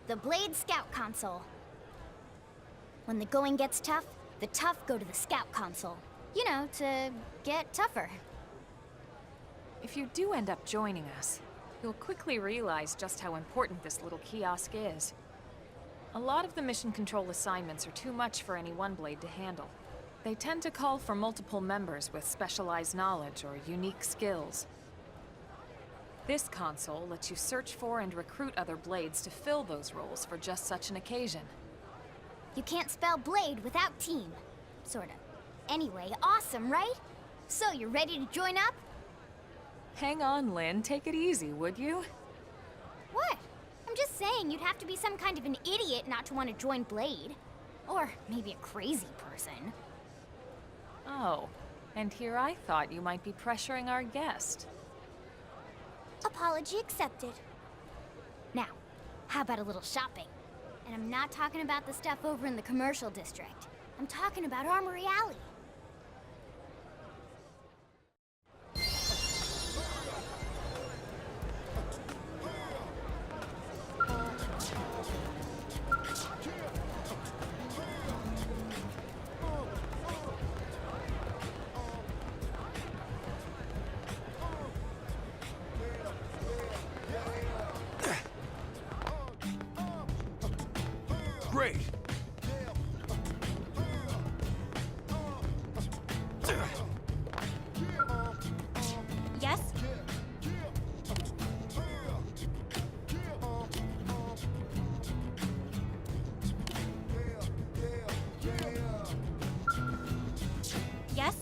the Blade Scout Console. When the going gets tough, the tough go to the Scout Console. You know, to get tougher. If you do end up joining us, you'll quickly realize just how important this little kiosk is. A lot of the mission control assignments are too much for any one blade to handle. They tend to call for multiple members with specialized knowledge or unique skills. This console lets you search for and recruit other blades to fill those roles for just such an occasion. You can't spell blade without team. Sorta. Anyway, awesome, right? So, you ready to join up? Hang on, Lynn. Take it easy, would you? What? I'm just saying you'd have to be some kind of an idiot not to want to join Blade. Or maybe a crazy person. Oh, and here I thought you might be pressuring our guest. Apology accepted. Now, how about a little shopping? And I'm not talking about the stuff over in the commercial district. I'm talking about Armory Alley. Great! Yes? Yes?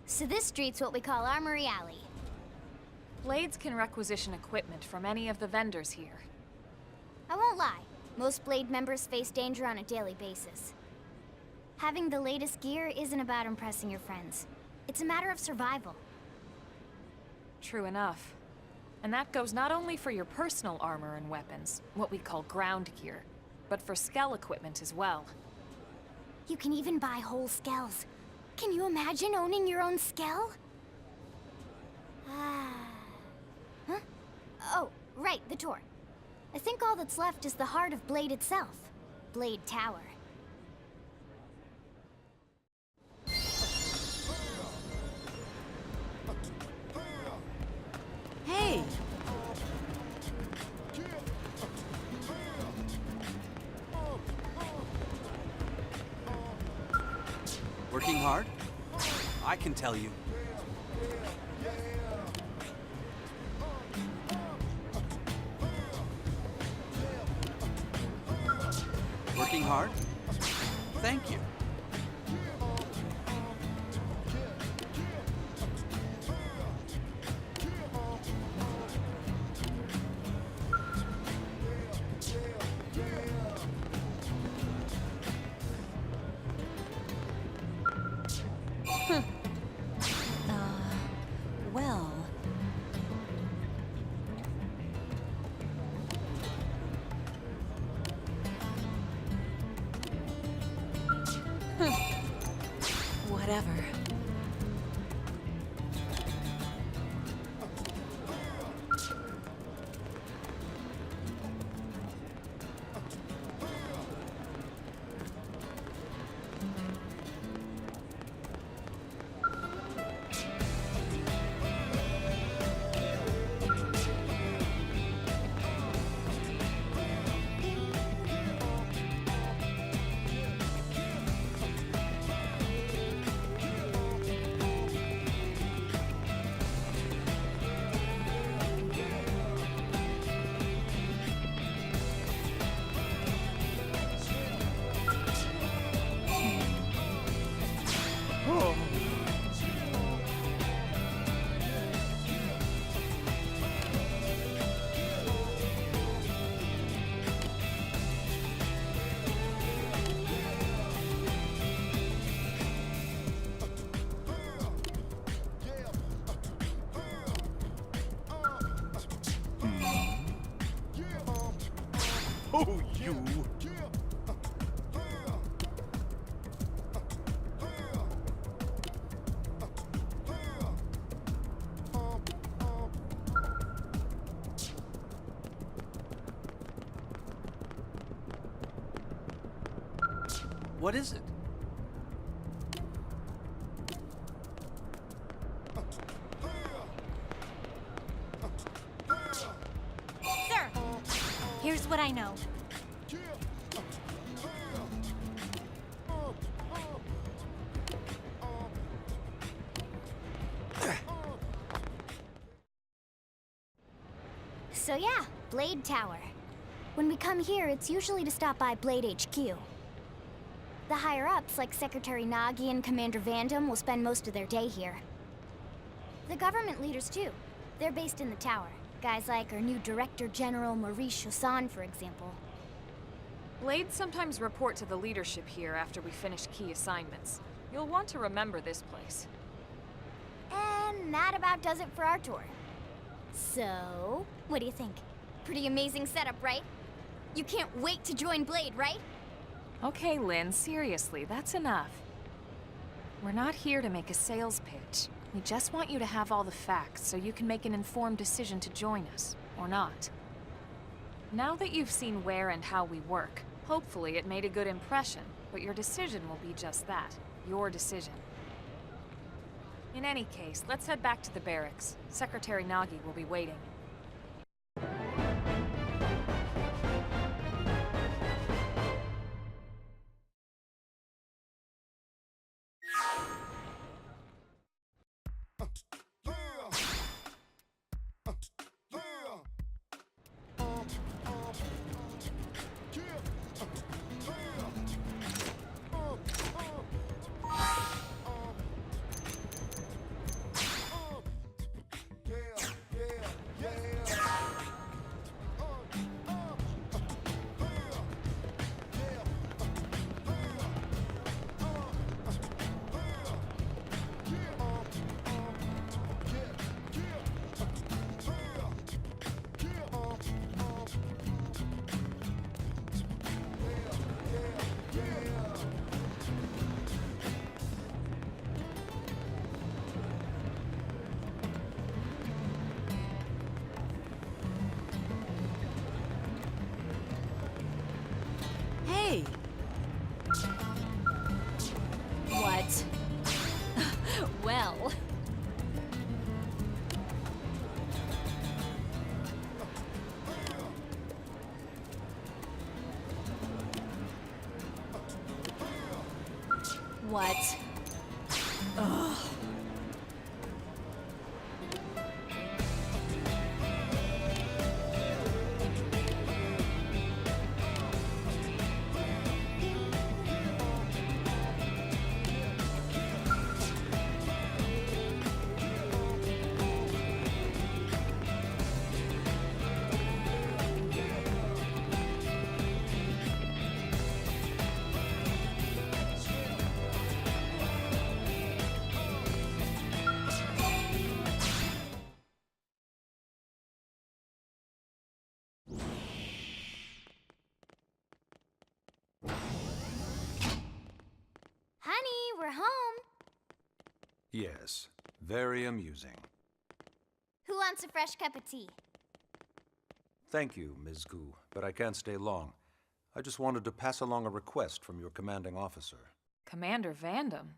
So this street's what we call Armory Alley. Blades can requisition equipment from any of the vendors here. I won't lie, most Blade members face danger on a daily basis. Having the latest gear isn't about impressing your friends. It's a matter of survival. True enough. And that goes not only for your personal armor and weapons, what we call ground gear, but for skell equipment as well. You can even buy whole skells. Can you imagine owning your own skell? Huh? Oh, right, the tour. I think all that's left is the heart of Blade itself. Blade Tower. Hey! Working hard? I can tell you. Working hard? Thank you. Well... Whatever. Oh, you! What is it? Sir, here's what I know. So yeah, Blade Tower. When we come here, it's usually to stop by Blade HQ. The higher-ups, like Secretary Nagi and Commander Vandam, will spend most of their day here. The government leaders, too. They're based in the tower. Guys like our new Director General Maurice Chassan, for example. Blades sometimes report to the leadership here after we finish key assignments. You'll want to remember this place. And that about does it for our tour. So, what do you think? Pretty amazing setup, right? You can't wait to join Blade, right? Okay, Lynn, seriously, that's enough. We're not here to make a sales pitch. We just want you to have all the facts so you can make an informed decision to join us, or not. Now that you've seen where and how we work, hopefully it made a good impression, but your decision will be just that, your decision. In any case, let's head back to the barracks. Secretary Nagi will be waiting. Hey! What? Well... What? Ugh. Honey, we're home. Yes, very amusing. Who wants a fresh cup of tea? Thank you, Ms. Gu, but I can't stay long. I just wanted to pass along a request from your commanding officer. Commander Vandam?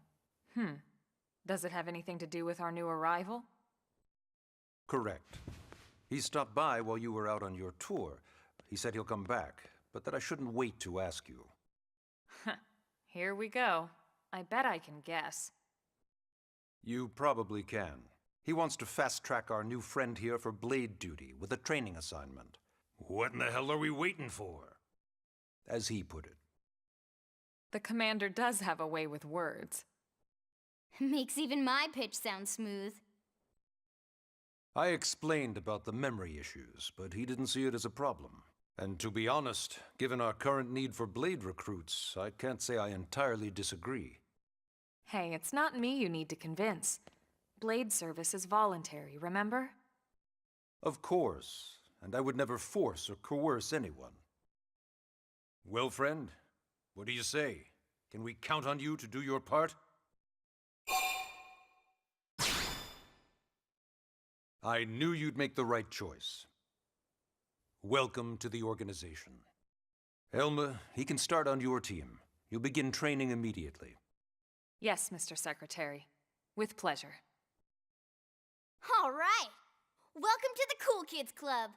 Does it have anything to do with our new arrival? Correct. He stopped by while you were out on your tour. He said he'll come back, but that I shouldn't wait to ask you. Here we go. I bet I can guess. You probably can. He wants to fast-track our new friend here for blade duty with a training assignment. What in the hell are we waiting for? As he put it. The commander does have a way with words. Makes even my pitch sound smooth. I explained about the memory issues, but he didn't see it as a problem. And to be honest, given our current need for blade recruits, I can't say I entirely disagree. Hey, it's not me you need to convince. Blade service is voluntary, remember? Of course, and I would never force or coerce anyone. Well, friend, what do you say? Can we count on you to do your part? I knew you'd make the right choice. Welcome to the organization. Elma, he can start on your team. You'll begin training immediately. Yes, Mr. Secretary. With pleasure. All right! Welcome to the Cool Kids Club!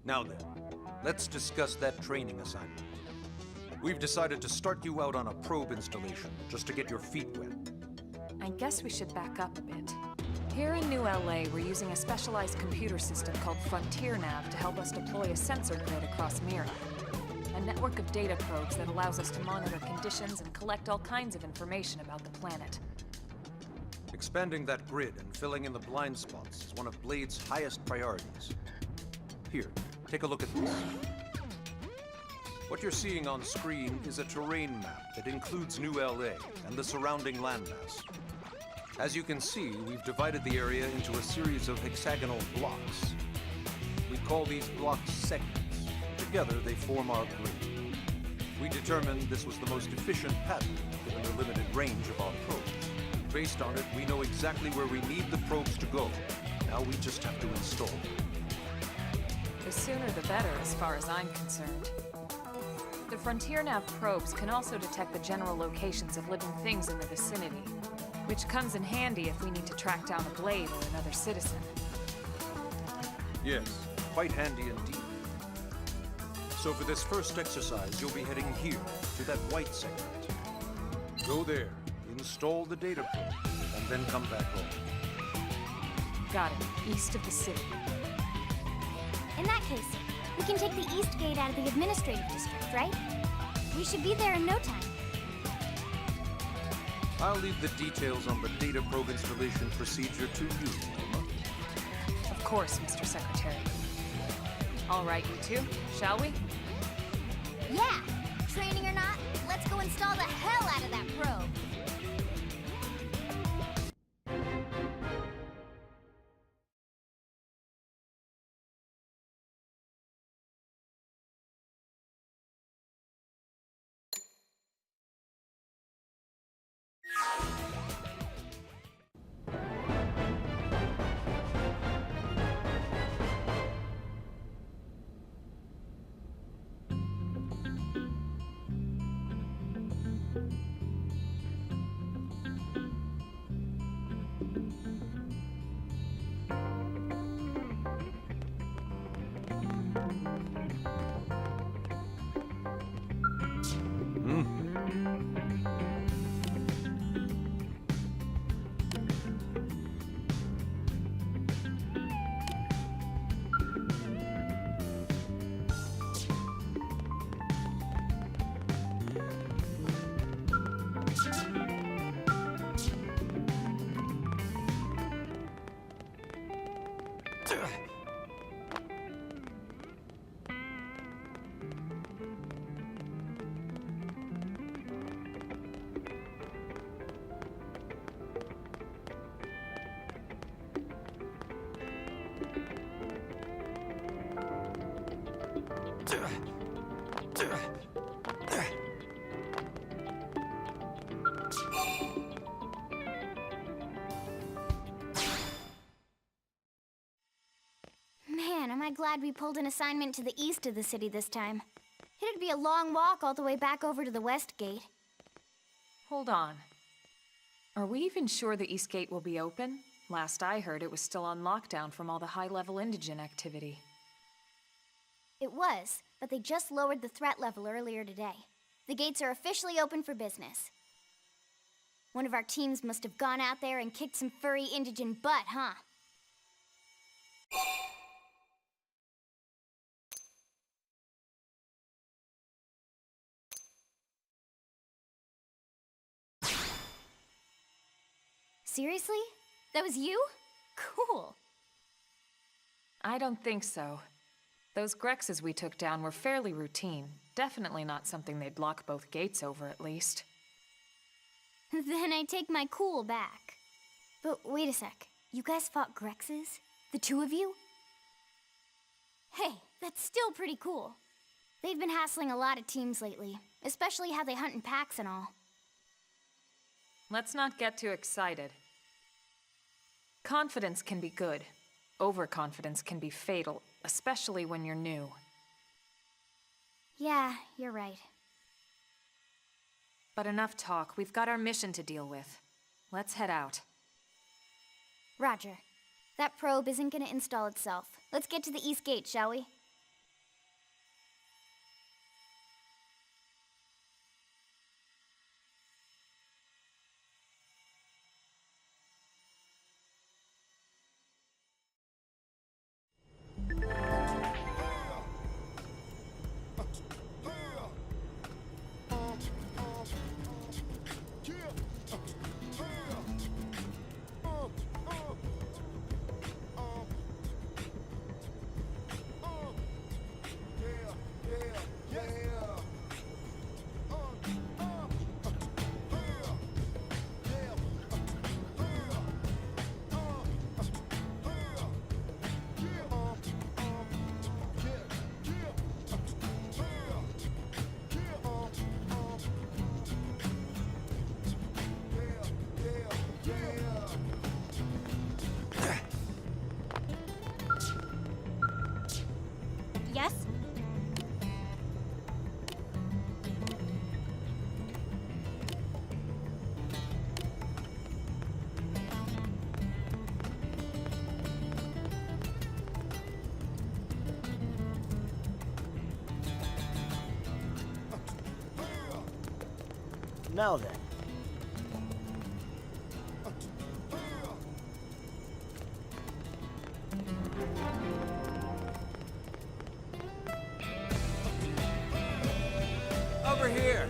Now then, let's discuss that training assignment. We've decided to start you out on a probe installation, just to get your feet wet. I guess we should back up a bit. Here in New LA, we're using a specialized computer system called Frontier Nav to help us deploy a sensor grid across Mira. A network of data probes that allows us to monitor conditions and collect all kinds of information about the planet. Expanding that grid and filling in the blind spots is one of Blade's highest priorities. Here, take a look at this. What you're seeing on screen is a terrain map that includes New LA and the surrounding landmass. As you can see, we've divided the area into a series of hexagonal blocks. We call these blocks segments. Together, they form our grid. We determined this was the most efficient pattern, given the limited range of our probes. Based on it, we know exactly where we need the probes to go. Now we just have to install them. The sooner the better, as far as I'm concerned. The Frontier Nav probes can also detect the general locations of living things in the vicinity, which comes in handy if we need to track down a Blade or another citizen. Yes, quite handy indeed. So for this first exercise, you'll be heading here, to that white segment. Go there, install the data probe, and then come back home. Got it. East of the city. In that case, we can take the East Gate out of the administrative district, right? We should be there in no time. I'll leave the details on the data probe installation procedure to you, Elma. Of course, Mr. Secretary. All right, you two, shall we? Yeah! Training or not, let's go install the hell out of that probe! Man, am I glad we pulled an assignment to the east of the city this time. It'd be a long walk all the way back over to the West Gate. Hold on. Are we even sure the East Gate will be open? Last I heard, it was still on lockdown from all the high-level indigent activity. It was, but they just lowered the threat level earlier today. The gates are officially open for business. One of our teams must have gone out there and kicked some furry indigent butt, huh? Seriously? That was you? Cool. I don't think so. Those Grexes we took down were fairly routine. Definitely not something they'd lock both gates over, at least. Then I take my cool back. But wait a sec. You guys fought Grexes? The two of you? Hey, that's still pretty cool. They've been hassling a lot of teams lately, especially how they hunt in packs and all. Let's not get too excited. Confidence can be good. Overconfidence can be fatal, especially when you're new. Yeah, you're right. But enough talk. We've got our mission to deal with. Let's head out. Roger. That probe isn't gonna install itself. Let's get to the East Gate, shall we? Yes? Now then. Over here!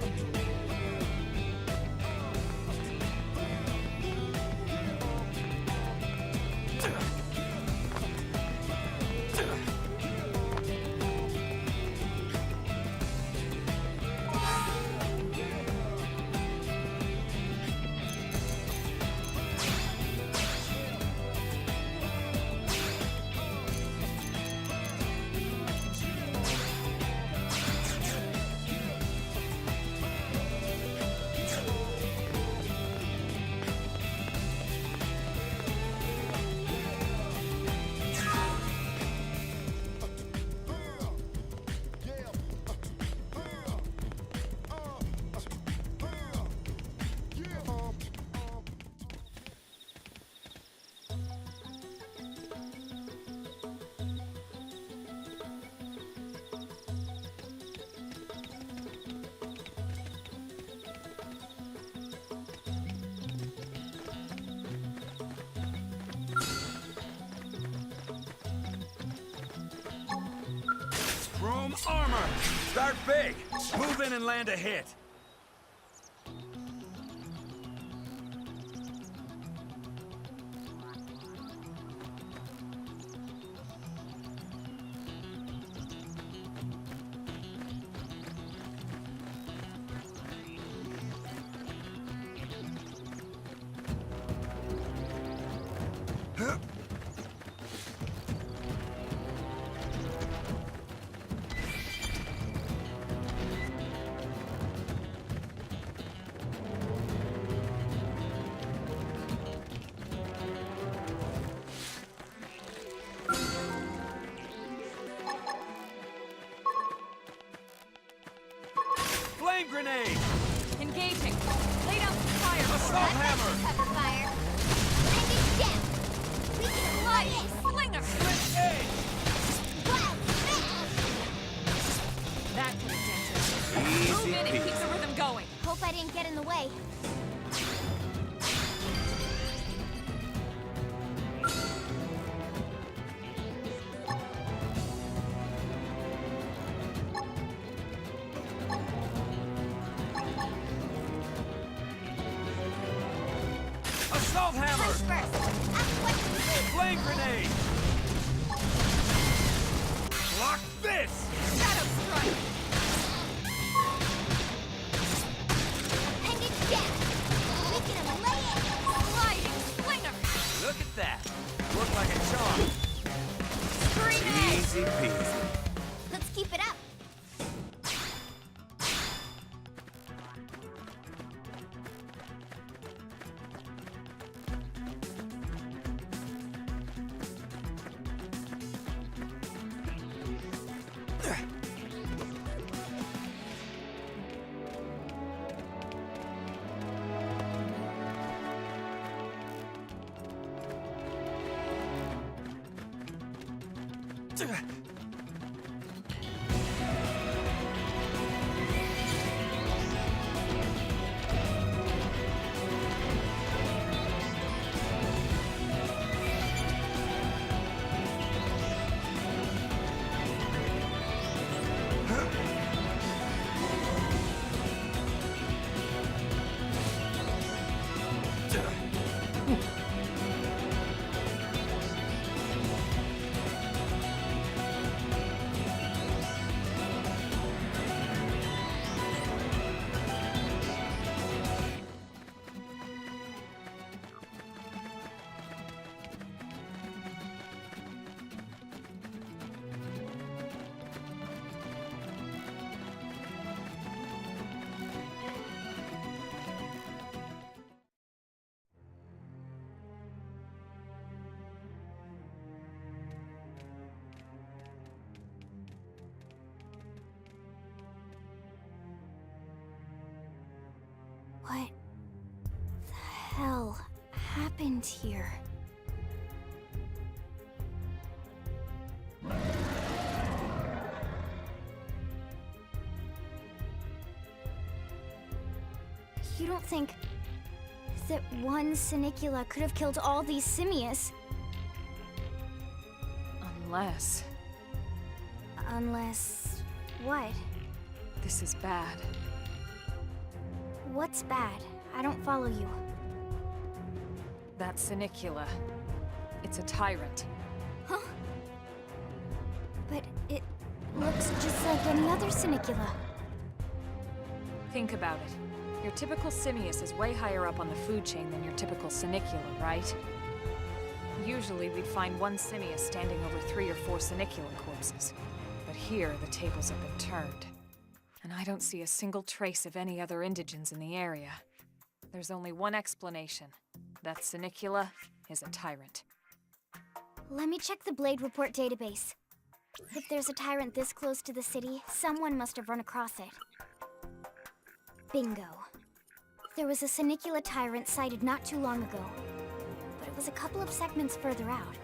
Chrome armor! Start big! Move in and land a hit! Flame grenade! Engaging. Lay down some fire. Assault hammer! Cover fire. And it's down. We can apply it. Slinger! Hey! Wow, That would have done it. Move in and keep the rhythm going. hope I didn't get in the way. Assault hammer! Punch first. Flame grenade! Block this! Shadow strike! And it's down. We can lay it. Sliding slinger! Look at that! What the hell happened here? You don't think that one Sinicula could have killed all these simius? Unless... Unless... what? this is bad. What's bad? I don't follow you. That Sinicula. It's a Tyrant. Huh? But it looks just like any other Sinicula. Think about it. Your typical simius is way higher up on the food chain than your typical Sinicula, right? Usually we'd find one simius standing over 3 or 4 Sinicula corpses. But here, the tables have been turned. And I don't see a single trace of any other indigens in the area. There's only one explanation. That Sinicula is a Tyrant. Let me check the Blade Report database. If there's a Tyrant this close to the city, someone must have run across it. Bingo. There was a Sinicula Tyrant sighted not too long ago, but it was a couple of segments further out.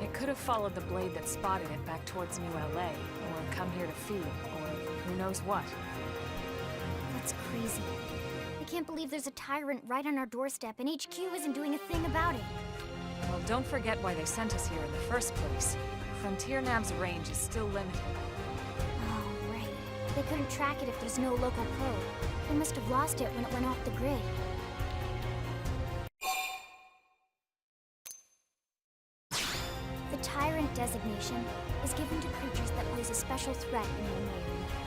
It could have followed the blade that spotted it back towards New LA, or come here to feed, or who knows what. That's crazy. I can't believe there's a Tyrant right on our doorstep and HQ isn't doing a thing about it. Well, don't forget why they sent us here in the first place. Frontier Nav's range is still limited. Oh, right. They couldn't track it if there's no local probe. They must have lost it when it went off the grid. The Tyrant designation is given to creatures that pose a special threat in one way or another.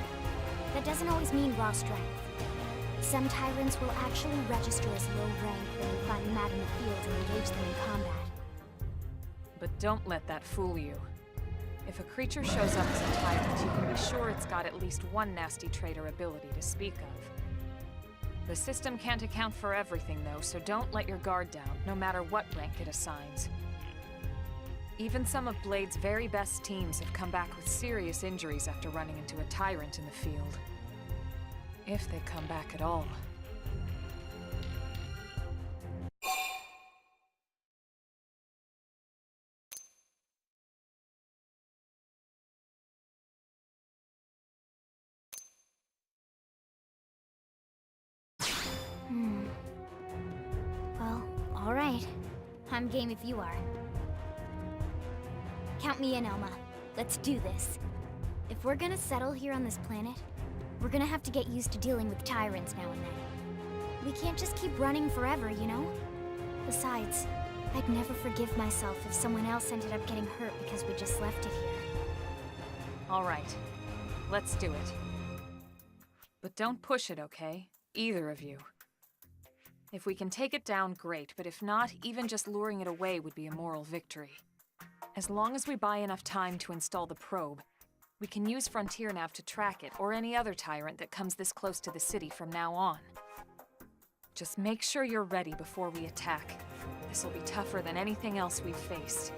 That doesn't always mean raw strength. Some Tyrants will actually register as low rank when you find them out in the field and engage them in combat. But don't let that fool you. If a creature shows up as a Tyrant, you can be sure it's got at least one nasty trait or ability to speak of. The system can't account for everything, though, so don't let your guard down, no matter what rank it assigns. Even some of Blade's very best teams have come back with serious injuries after running into a Tyrant in the field. If they come back at all. Well, all right. I'm game if you are. Count me in, Elma. Let's do this. If we're gonna settle here on this planet, we're gonna have to get used to dealing with Tyrants now and then. We can't just keep running forever, you know? Besides, I'd never forgive myself if someone else ended up getting hurt because we just left it here. All right. Let's do it. But don't push it, okay? Either of you. If we can take it down, great, but if not, even just luring it away would be a moral victory. As long as we buy enough time to install the probe, we can use Frontier Nav to track it, or any other Tyrant that comes this close to the city from now on. Just make sure you're ready before we attack. This'll be tougher than anything else we've faced.